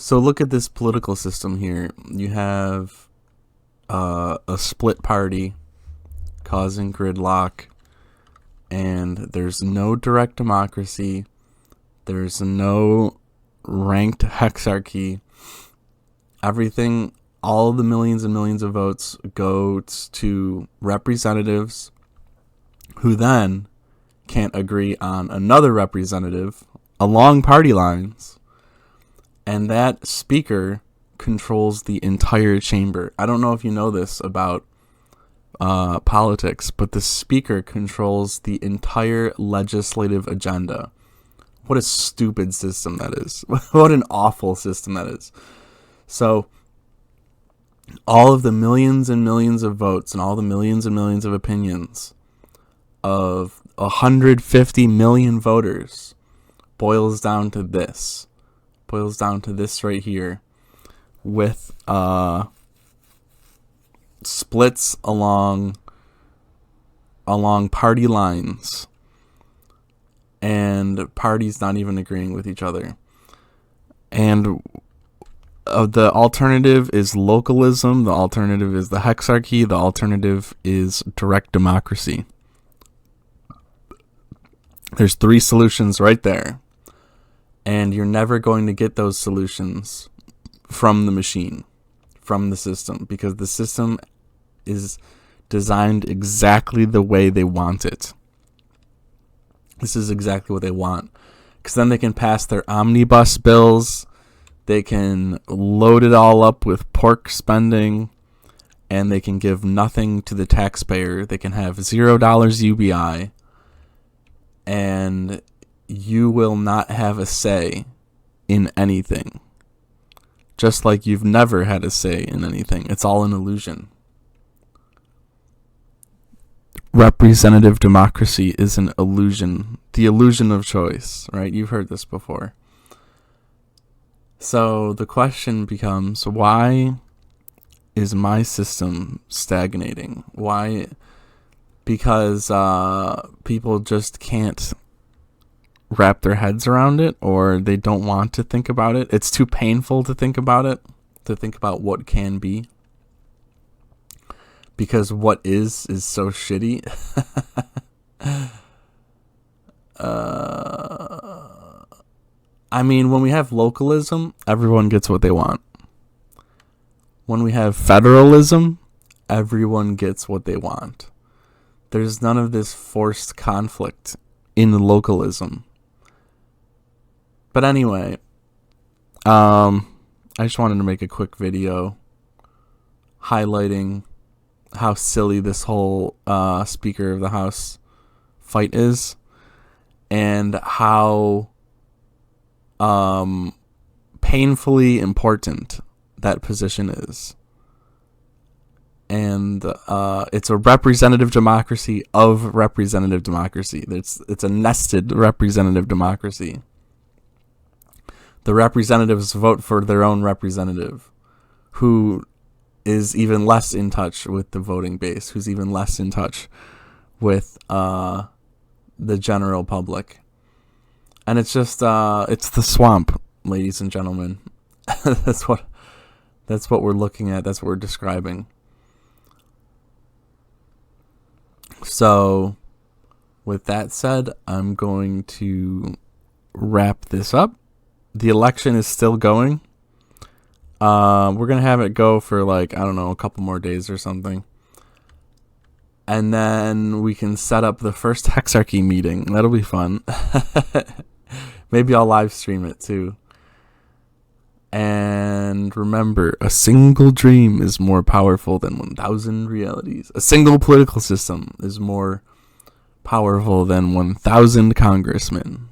So look at this political system here. You have a split party causing gridlock, and there's no direct democracy. There's no ranked hexarchy. Everything, all the millions and millions of votes goes to representatives who then can't agree on another representative along party lines. And that speaker controls the entire chamber. I don't know if you know this about politics, but the speaker controls the entire legislative agenda. What a stupid system that is. What an awful system that is. So all of the millions and millions of votes and all the millions and millions of opinions of 150 million voters boils down to this. Boils down to this right here, with splits along party lines and parties not even agreeing with each other. And the alternative is localism, the alternative is the hexarchy, the alternative is direct democracy. There's 3 solutions right there. And you're never going to get those solutions from the machine, from the system, because the system is designed exactly the way they want it. This is exactly what they want. Because then they can pass their omnibus bills, they can load it all up with pork spending, and they can give nothing to the taxpayer. They can have $0 UBI, and you will not have a say in anything. Just like you've never had a say in anything. It's all an illusion. Representative democracy is an illusion. The illusion of choice, right? You've heard this before. So the question becomes, why is my system stagnating? Why? Because people just can't wrap their heads around it, or they don't want to think about it. It's too painful to think about it, to think about what can be. Because what is so shitty. I mean, when we have localism, everyone gets what they want. When we have federalism, everyone gets what they want. There's none of this forced conflict in localism. But anyway, I just wanted to make a quick video highlighting how silly this whole Speaker of the House fight is, and how painfully important that position is. And it's a representative democracy of representative democracy. It's a nested representative democracy. The representatives vote for their own representative, who is even less in touch with the voting base, who's even less in touch with the general public. And it's just, it's the swamp, ladies and gentlemen. That's what we're looking at. That's what we're describing. So, with that said, I'm going to wrap this up. The election is still going. We're going to have it go for a couple more days or something. And then we can set up the first Hexarchy meeting. That'll be fun. Maybe I'll live stream it too. And remember, a single dream is more powerful than 1,000 realities. A single political system is more powerful than 1,000 congressmen.